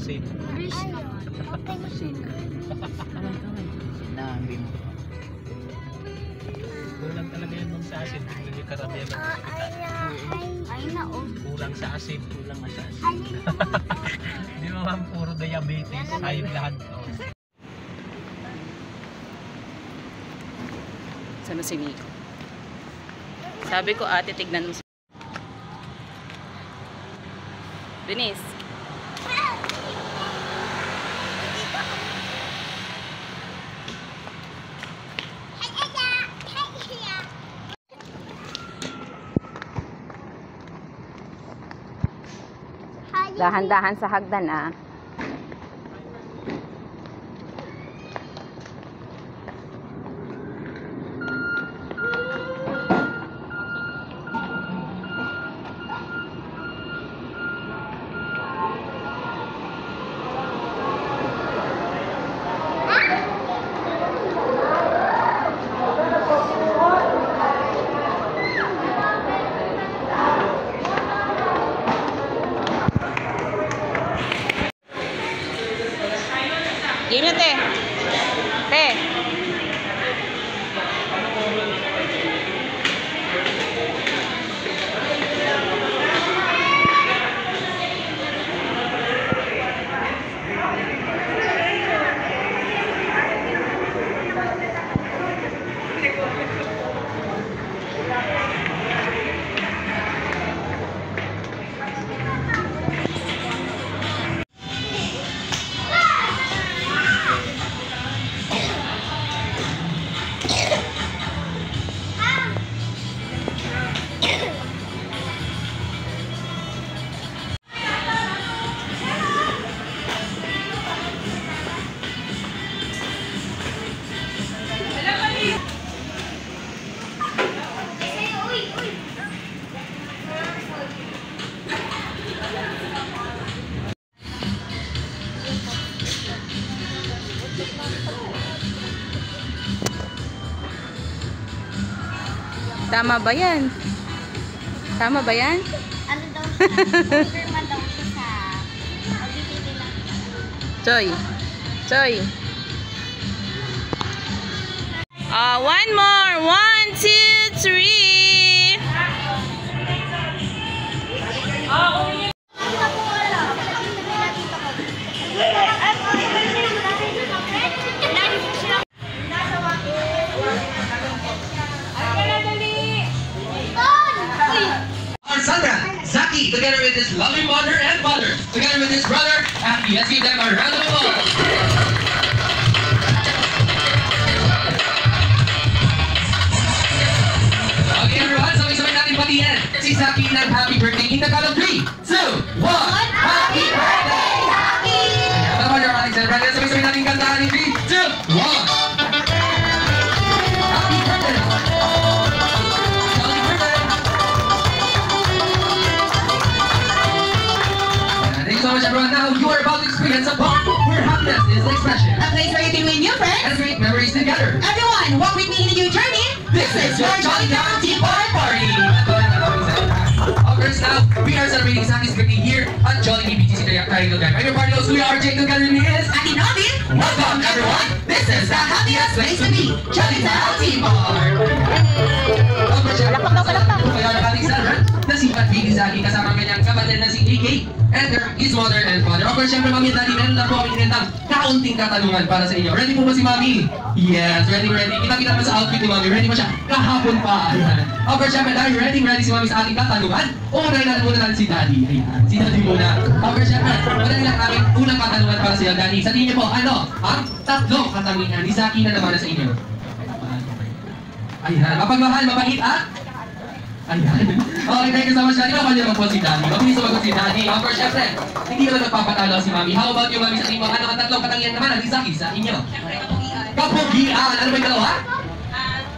asin. Fish naman. Sinabi mo. Kulang talaga yan nung sa asin. Tingnan yung karamihan ng kita. Ay na oh. Kulang sa asin. Kulang nga sa asin. Hindi mo ma'am, puro diabetes. Ayun lahat. Oh. Sana si Nico. Sabi ko ate, tignan mo. Denise. Dahan-dahan sa hagdan ah. Game na, te. Te. Tama ba yan? Tama ba yan? Ano daw siya? Overman daw siya sa OBTV lang. Choy. Choy. One more. 1, 2, 3. Sandra, Zaki, together with his loving mother and father, together with his brother, Aki. Let's give them a round of applause. Okay everyone, sabay-sabay natin patiin si Zaki ng happy birthday in the count of 3, 2, 1. Happy birthday, Zaki! Ayan, naman yung ating celebrant. Sabay-sabay natin kantahan in 3, 2, 1. So much everyone, now you are about to experience a bond where happiness is the expression. A place where you can win new friends And great memories together. Everyone, walk with me in a new journey. This is your Jolly Town Tea Party! Of course now, we are celebrating Zaki's birthday here at Jolly BTC Triangle Drive. I'm your party host, we are RJ, together with me is Ati Novin. welcome everyone! This is the happiest place to be, Jolly Town Tea Party! Palakpak daw, palakpak. Kaya ang ating celebrant na si Patty Zaki kasama ang kanyang kapatid na si AK and his mother and father. Of course, syempre mami at daddy, meron na po kami ng kaunting katanungan para sa inyo. Ready po ba si mami? Yes, ready. Kita-kita mo sa outfit ni mami. Ready po siya? Kahapon pa. Ayan. Of course, syempre dahil ready si mami sa ating katanungan, unahin natin muna natin si daddy. Ayan, si daddy muna. Of course, syempre, madali lang namin unang katanungan para sa iyo, daddy. Sa tingin niyo po, ano ang tatlong katanungan ni Zaki na naman sa inyo? Ayan, mapagmahal, mabait at? Ayan. Okay, thank you so much, Daddy. Kapag naman po si Daddy. Mabilis sumagot si Daddy. Of course, syempre, hindi naman nagpapatalo si Mami. How about you, Mami, sa tingin mo? Ano ang tatlong katangian naman ang Zaki sa inyo? Siyempre, kapugian. Kapugian! Ano ba yung dalawa?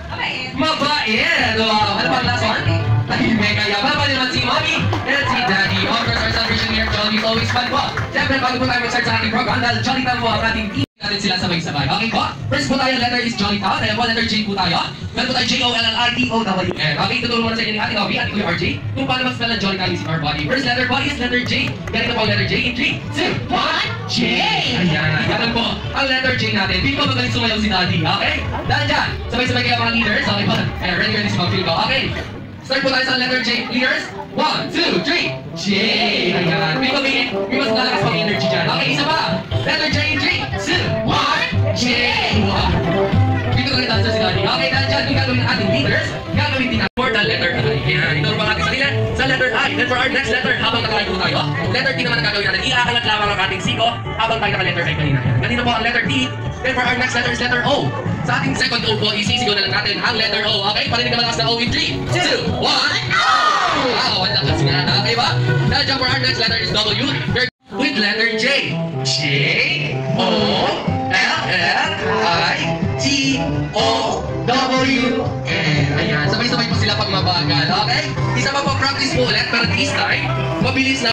Mabait. Mabait! Wow! Ano ba ang last one? Tahimik kaya. Baba naman si Mami and si Daddy. Of course, our celebration here, Jolly is always fun po. Syempre, bago po tayo mag-start sa ating program, dahil Jolly Town po ang ating team. Natin sila sabay-sabay. Okay po? First po tayo, letter is Jolly Town. Ayan po, letter J po tayo. Meron po tayo Jollrtown. Okay, tutulungan muna sa inyo ni ating hobby at Kuya RJ kung paano mag-spell ng Jolly Town in our body. First letter po is letter J. Ganito po ang letter J in 3, 2, 1. J. Ayan, ganun po. Ang letter J natin. Feel ko magaling sumayaw si Daddy, okay? Dahil dyan, sabay-sabay kayo mga leaders. Okay po. Ayan, ready si mag-feel ko. Okay. Start po tayo sa letter J. Leaders, 1, 2, 3. J. Ayan. Feel ko may mas lalakas pang energy dyan. Okay, isa pa. Letter J, 3, 2, 1. J. Feel ko galing dancer si Daddy. Okay, dahil dyan, yung gagawin ng ating leaders, gagawin din natin for the letter I. Ayan, ito naman ating sarili sa letter I. Then for our next letter, habang nakalain po tayo, letter T naman ang gagawin natin. Iakalat lamang ang ating siko habang tayo naka-letter I kanina. Ganito po ang letter T. Then for our next letter is letter O. Sa ating second O po, isisigaw na lang natin ang letter O. Okay? Parinig na malakas na O in 3, 2, 1. Wow, ang lakas nga. Okay ba? Dahil dyan for our next letter is W. With letter J. J, O, L, L, I, T, O, W, N. Ayan, sabay-sabay po sila pag mabagal. Okay? Isa pa po, practice po ulit. Pero this time, mabilis na.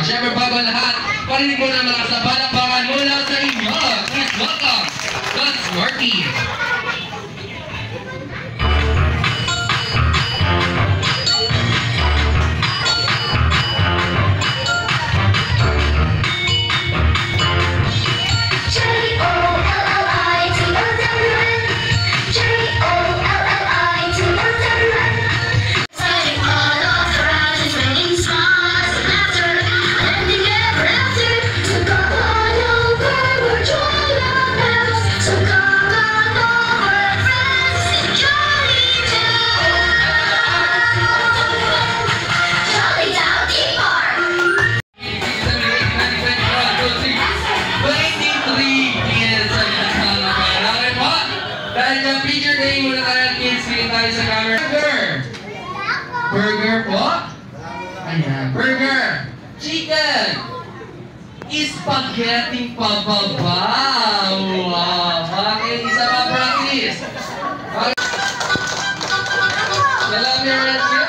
Siyempre bago lahat, parinig mo na mga sa palakpakan mula sa inyo. Please welcome, Guns Martin. Burger po. Ayan, burger. Chicken. Spaghetti pababa. Wow. Okay, isa pa practice. Okay. Alam niyo rin siya?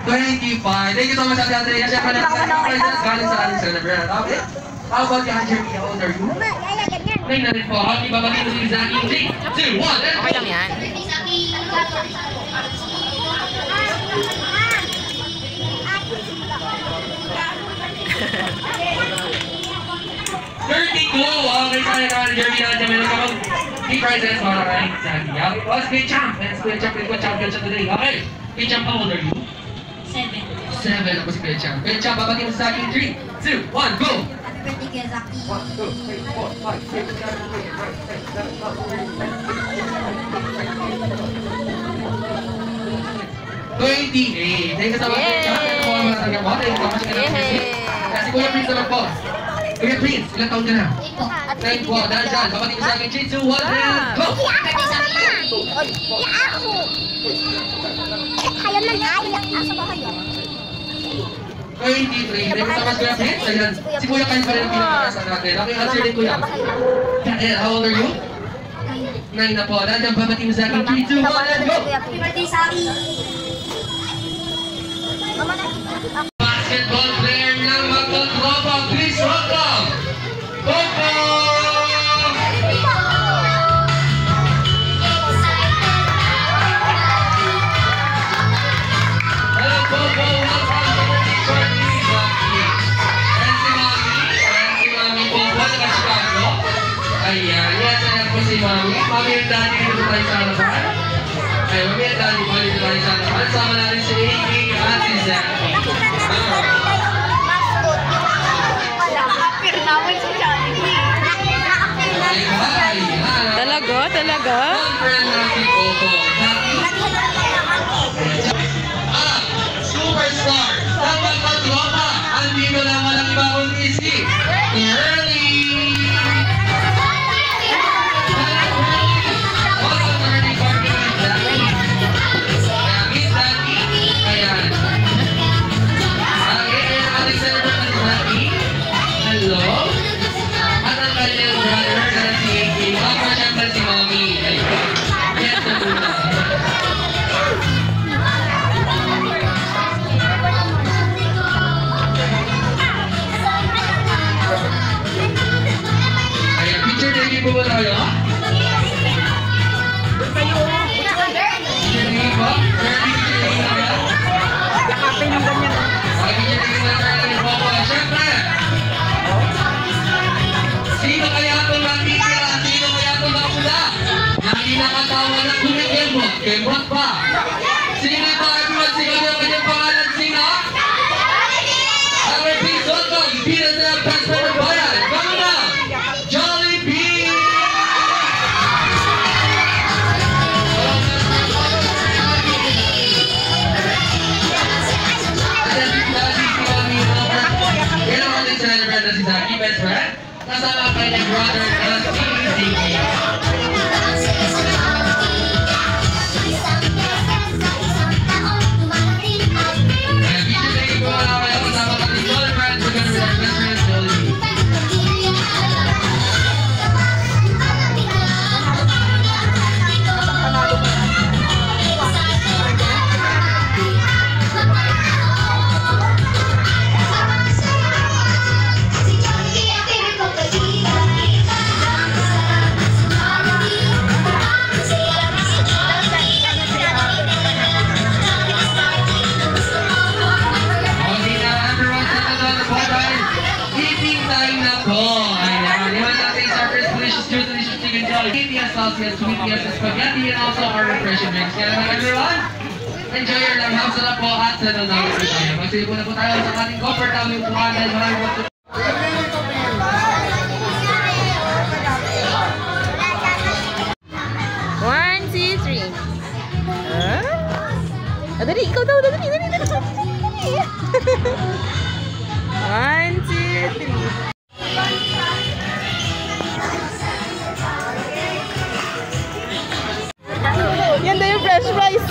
25. Thank you so much, Ate Andrea. Siyempre, prizes galing sa ating celebrant. Okay? How about you, Jeremy? How old are you? Ngayon na rin po. Happy babalik si Zaki. 3, 2, 1, and Okay lang yan. Okay, kaya ka, Jeremy na dyan. Meron ka mag key prizes para kay Zaki. Okay? Oh, Squid Champ. And Squid Champ is what champion siya today. Okay? Squid Champ, how old are you? 7 ako si Squid Champ. Squid Champ, babalik mo sa Zaki. 3, 2, 1, go! Happy birthday kay Zaki. 1, 2, 3, 4, 5, 6, 7, 8, 9, 10, 11, 12, 13, 14, 15, 16, 17, 18. 28. Thank you so much, Squid Champ. Ito po ang mga taga mo. Thank you so much. Kasi Kuya Prince naman po. Kuya Prince, ilang taon ka na? 9 po. Dahil dyan, babalik mo sa akin. 3, 2, 1, and go! Ako! Kayo man ay, asa ba kayo? 23. Thank you so much, Kuya Prince. Ayan, si Kuya Kyle pa rin ang pinakakasan natin. Okay, answer din, Kuya. How old are you? 9 na po. Dahil dyan, babalik mo sa akin. 3, 2, 1, and go! Happy birthday, Zaki! Basketball player ng Magkotropa, please welcome Coco! Hello Coco, welcome to the Shorty Zaki. And si Mami po, wala ka Chicago. Ayan, yes, ayan po si Mami. Mami and Daddy dito tayo sa harapan. Ay, Mami and Daddy po dito tayo sa harapan. Sama natin si AK at si Zaki. Talaga? Talaga? Superstar! Dapat magtropa! Andito na walang iba kundi si Early! Welcome to Early Party with Zaki. Kaya Miss Zaki, ayan. Okay, ating celebrant na si Zaki. Hello? At ang kanyang brother na si AK. Ako siyempre si Mommy. Yes, na muna. Ayan, picture taking po ba tayo? Picture taking po? Picture taking na ba? Okay, picture taking na tayo po po. Siyempre! Sino kaya itong natitira? Sino kaya itong nakula? Hindi nakatawa na kumikembot. Kembot pa. Sino ito? Everyone, sino yung kanyang pangalan? Sino? Ang repeat, welcome. Pina sa best friend ng bayan. Come na! Jollibee! Ayan, si Daddy, si Mami, Robert. Yan ang ating celebrant na si Zaki, best friend. Kasama ang kanyang brother na si Ziggy. Ayan, video taking po wala kayo kasama ka ni Joel Friends together with our best friend Jolie. Okay na, everyone, set na doon po dahil eating time na po. Ayan, yung natin is our first delicious chicken jolly. KTS sauce, sweet yes, spaghetti, and also our refreshing drinks. Kaya naman, everyone, enjoy your lang. Hapsa na po at sa nanaw po tayo. Magsilip na po tayo sa ating comfortable upuan dahil maraming po. 1, 2, 3. Dali, ikaw daw. Dali. 1, 2, 3. Yan daw yung fresh fries.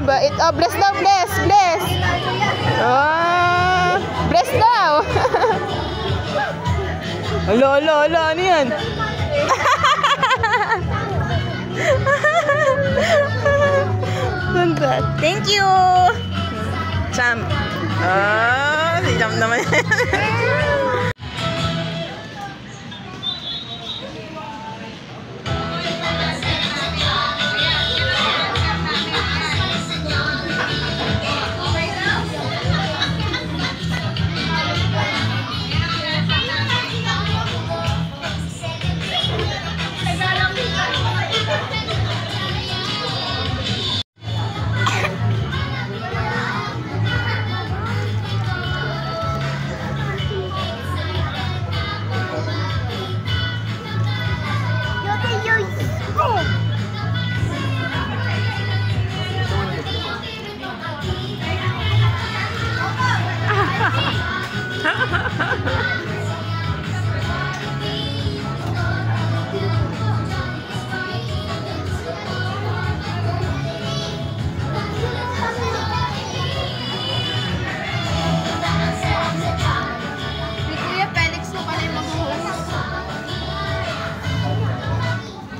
Bait. Oh, bless daw, bless. Bless daw. Alo, ano yan? Thank you! Cham. Si Cham naman.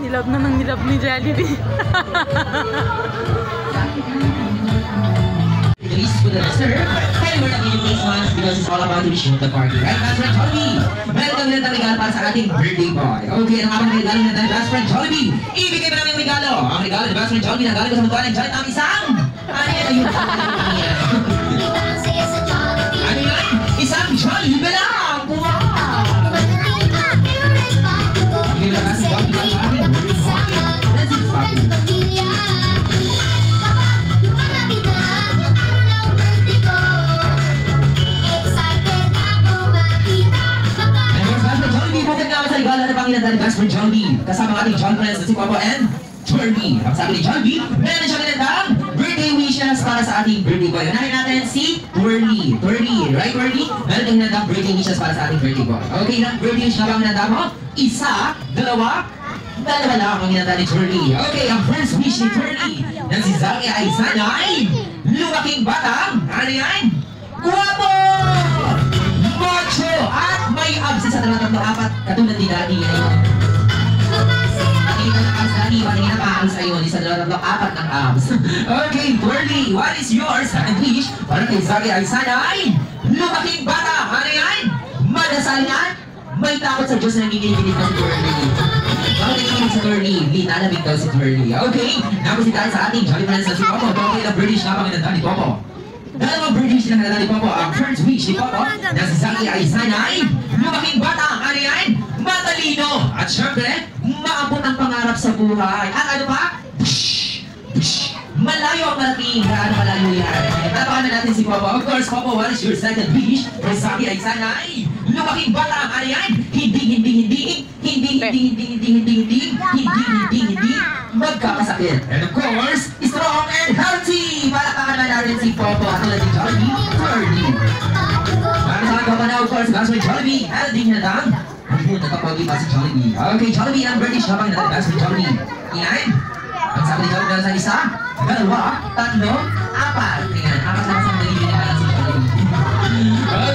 Nilab na ng nilab ni Jollibee. Release for the sir. Kaya we're not giving face mask because it's all about to wish the party. Right, best friend Jollibee? Meron kami na regalo para sa ating birthday boy. Okay, ang aming regalo na tayo, best friend Jollibee. Ibigay mo namin ang regalo. Ang regalo ni best friend Jollibee na galing ko sa mukha ng Jollibee ang isang. Ano yan? Ayun. Ano yan? Isang Jollibee ba lang? Wow! Ibigay mo namin ang Jollibee ang aming birthday boy. Let's see the party. Best friend Jollibee, kasama ang ating John Friends na si Papa and Jollibee. Ang sabi ni Jollibee, meron siya ganitang birthday wishes para sa ating birthday boy. Unahin natin si Twirly. Right, Twirly? Meron kang ganitang birthday wishes para sa ating birthday boy. Okay, na birthday wish na ba ang hinanda mo? Isa, dalawa lang ang hinanda ni Twirly. Okay, ang first wish ni Twirly na si Zaki ay sana'y lumaking batang, ano yan? Guwapo! Macho! At may abs sa talagang apat katulad ni Daddy. Patingin ng abs, Daddy. Patingin na pa-abs ayun. Isa talagang apat ng abs. Okay, Twirly, what is yours? Second wish para kay Zaki ay sana'y lumaking bata. Ano yan? Madasal yan? May takot sa Diyos na nanginginig na si Twirly. Bakit nanginginig sa Twirly? Linalamig daw si Twirly. Okay, nakusita tayo sa ating Jolly Friends na si Popo. Okay, na British na kami ng Daddy Popo. Dalawang British na nalala ni Popo. Ang first wish ni Popo na si Zaki ay sana'y lumaking bata. Ano yan? Matalino. At syempre, maabot ang pangarap sa buhay. At ano pa? Malayo ang malaking. Gaano malayo yan? Tapakan na natin si Popo. Of course, Popo, what is your second wish? Kay Zaki ay sana'y lumaking bata. Ano yan? Hindi magkakasakit. And of course, strong and healthy. Palakakan na natin si Popo at tulad ni Jollibee, Twirly. Para sa mga kapanaw, of course, best friend Jollibee, healthy na lang. Ayun, nagpapogi pa si Jollibee. Okay, Jollibee ang British na natin, best friend Jollibee. Yan. Ang sabi ni Jollibee sa isa, dalawa, tatlo, apat. Yan, apat lang sa nagiging na lang si Jollibee.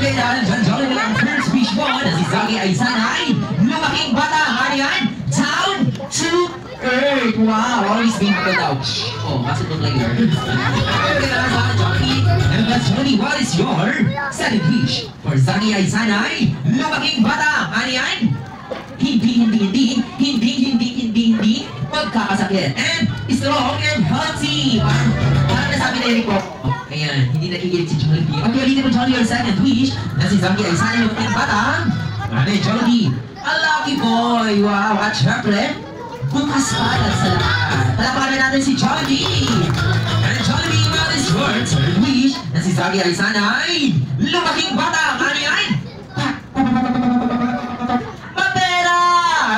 Okay, dahil dyan, Jollibee ang first wish mo na si Zaki ay sana'y lumaking bata. Ano yan? Down to earth. Wow, always being put out. Oh, masuk ng layer. Okay, dahil Jollibee. And that's Jollibee, what is your second wish? For Zaki ay sana'y lumaking bata. Ano yan? Hindi magkakasakit. And strong and healthy. Parang nasabi na yun po. Ayan, hindi nakikilig si Jollibee. Okay, ulitin mo Jollibee your second wish na si Zaki ay sana'y lumaking bata. Ano yung Jollibee? A lucky boy. Wow, at syempre, bukas palad sa lahat. Palapakan na natin si Jollibee. And Jollibee, what is your third wish na si Zaki ay sana'y lumaking bata. Ano yan? Mapera!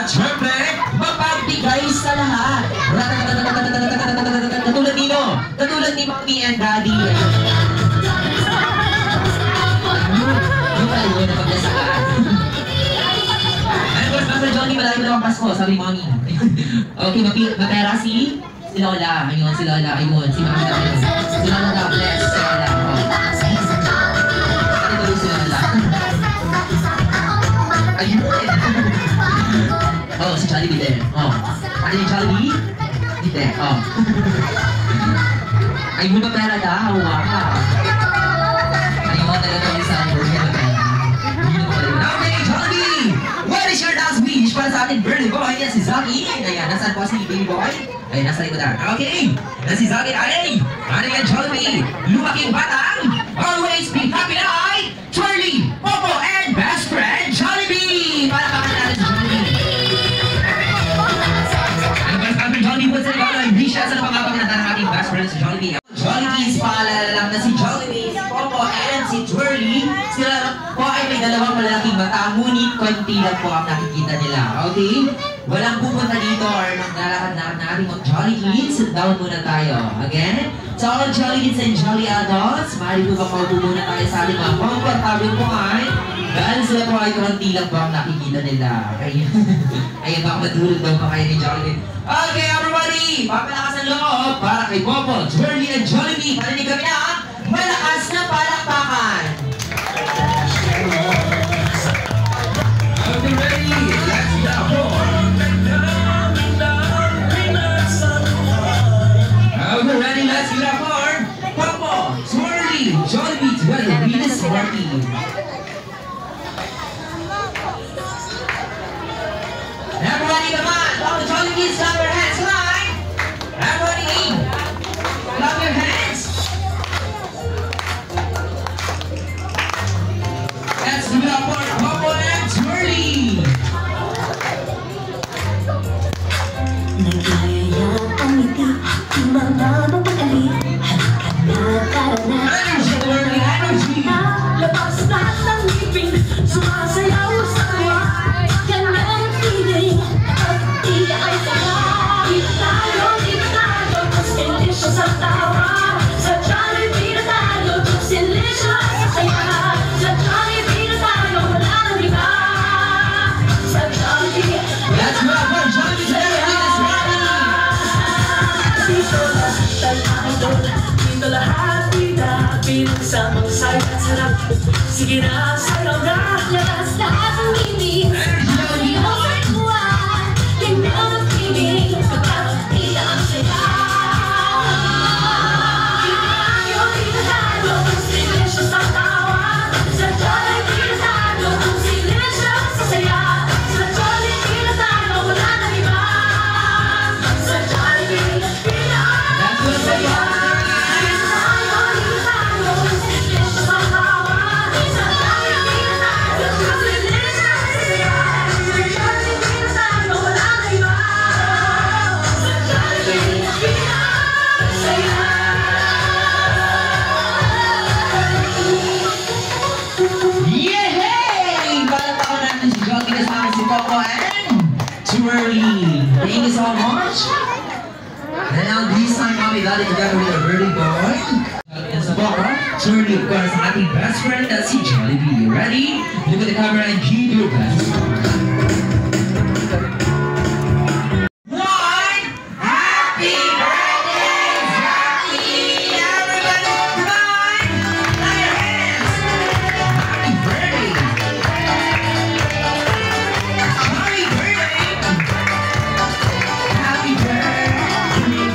At syempre, mapagbigay sa lahat. Katulad nino, katulad ni Mommy and Daddy. Yung pala yun na paglasakan. And of course, Master Johnny, malaki na ang Pasko, sabi ni Mommy. Okay, mapera si Lola. Ayun, si Lola. Ayun, si Mami na ayun. Si Lola na bless. Si Lola. Ano ba yung si Lola? Ayun. Oh, si Jollibee din. Oh. Ano yung Jollibee? Hindi. Oh. Ay, mo na pera daw. Waka. Ay, mo talaga yung sa burger. Okay, Jollibee! What is your last wish para sa ating birthday boy? Yan si Zaki. Ayan, nasaan po si baby boy? Ay, nasa likodan. Okay. Yan si Zaki. Ay! Ano yan, Jollibee? Lumaking batang! Always be happy na ay! Charlie, Popo, and best friend, Jollibee! Para natin si Jollibee. Ang best friend, Jollibee po sa ikaw na hindi siya sa napangapakinatan ng ating best friend, si Jollibee. Jollibee's paalala lang na si Jollibee, si Popo, and si Twirly, sila po ay may dalawang malalaking mata, ngunit konti lang po ang nakikita nila. Okay? Walang pupunta dito or maglalakad-lakad na ating Jolly Kids. Sit down muna tayo. Again, to all Jolly Kids and Jolly Adults, maaari po ba paupo muna tayo sa ating mga comfortable po ay dahil sila po ay konti lang po ang nakikita nila. Ayun, baka madulog daw pa kayo ni Jolly. Okay, everybody! Papalakas ang loob para kay Popo, Twirly, and Jollibee. Parinig kami na malakas na palakpakan. Okay, ready? Let's go! Okay, ready? Let's get up for Popo, Twirly, Jollibee together. Venus Party. Everybody, come on! All the Jollibees, clap your hands, come on! Everybody, clap your hands! Let's give it up for Popo and Twirly! Naglayang ang ngiti, di mga mapakali. Halika na, tara na. Energy, Twirly, energy! Labas na ng ngipin, sumasayaw sa tuwa. Ganang feeling, at di ay saya. Di tayo, mas delicious ang tawa. Sa Jollibee na tayo, mas delicious ang saya. Sa Jollibee na tayo, wala nang iba. Sa Jollibee, Let's go for Jollibee together, Venus Party! dito lahat ang idol. Dito lahat pinapin sa mga saya at sarap. Sige na, sayaw na. Labas lahat ang ngipin. Energy, Yay! Palakpakan natin si Jollibee kasama si Popo and Twirly. Thank you so much. And now this time, we got it together with our birthday boy. Jollibee and sa Popo. Twirly, of course, ating best friend, that's si Jollibee. Ready? Look at the camera and give your best. One, happy birthday, Jollibee! Everybody, come on! Clap your hands! Happy birthday! Happy birthday! Happy birthday!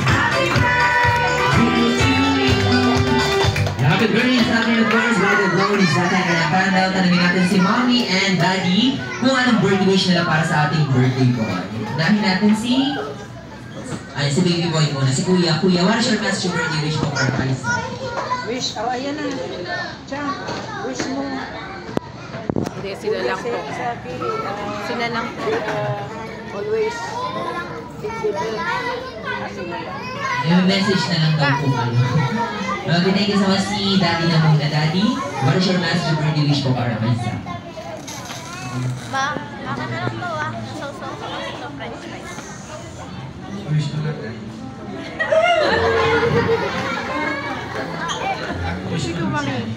Happy birthday to you! Happy birthday sa akin, of course, by the glory sa atin. Kaya parang daw tanongin natin si Mommy and Daddy kung anong birthday wish nila para sa ating birthday boy. Dahil natin si baby boy muna, si Kuya. Kuya, what is your best birthday wish mo para kay Isa? Wish, ayan na. Tiyan, wish mo. Hindi, sila lang po. Sila lang po. Always. Keep the bell. May message na lang daw po kayo. Okay, thank you so much si Daddy na muna. Daddy, what is your best birthday wish po para kay Isa? Baka na lang po So, french fries. Wish ko lang tayo. Wish ko lang.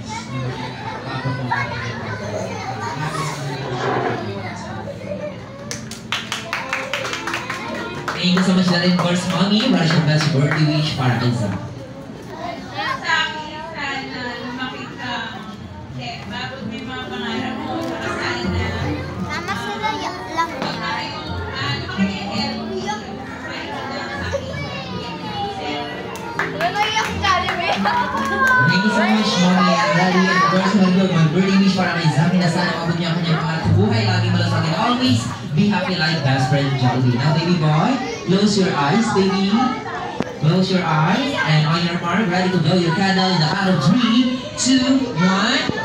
Thank you so much natin, of course, Mommy. What is your best birthday wish para kay Isa? Sa akin, sana lumaki ka. Bago may mga pangarap mo, sana Mama, sila lang. tayong Thank you so much, Mommy and Daddy. And of course, mag-birthday wish para kay Zaki na sana mabot niya ang kanyang pangarap sa buhay. Laging malasag and always be happy like best friend Jollibee. Now, baby boy, close your eyes, baby. Close your eyes. And on your mark, ready to blow your candle in the count of 3, 2, 1.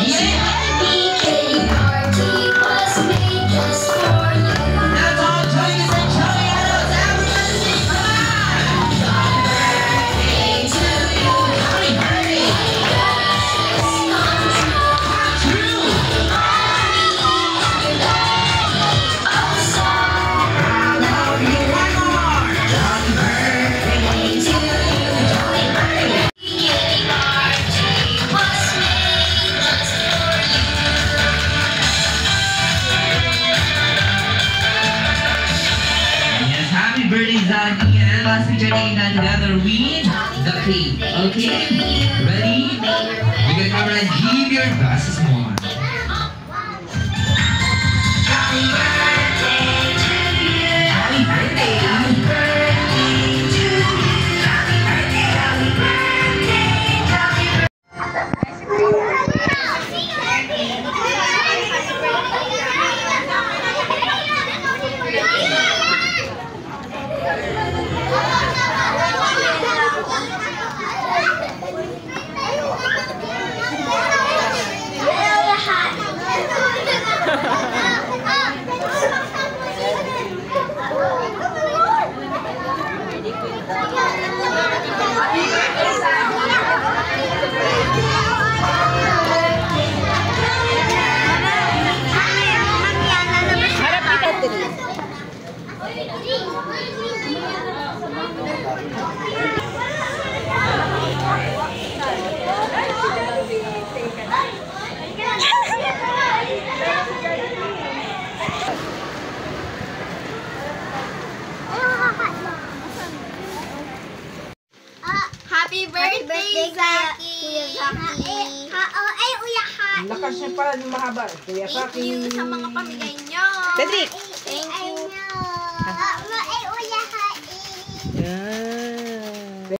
Yeah! Zaki, and last picture taken together with the cake. Okay? Ready? You can come and give your best one. Happy birthday to you. Happy birthday. Happy birthday to you. Happy birthday. Happy birthday. Happy birthday, Zaki! Ay, uyahan! Ang lakas niya pala ng mahaba. Kuya Thank you Saki. sa mga pamigay nyo. Cedric! Thank you.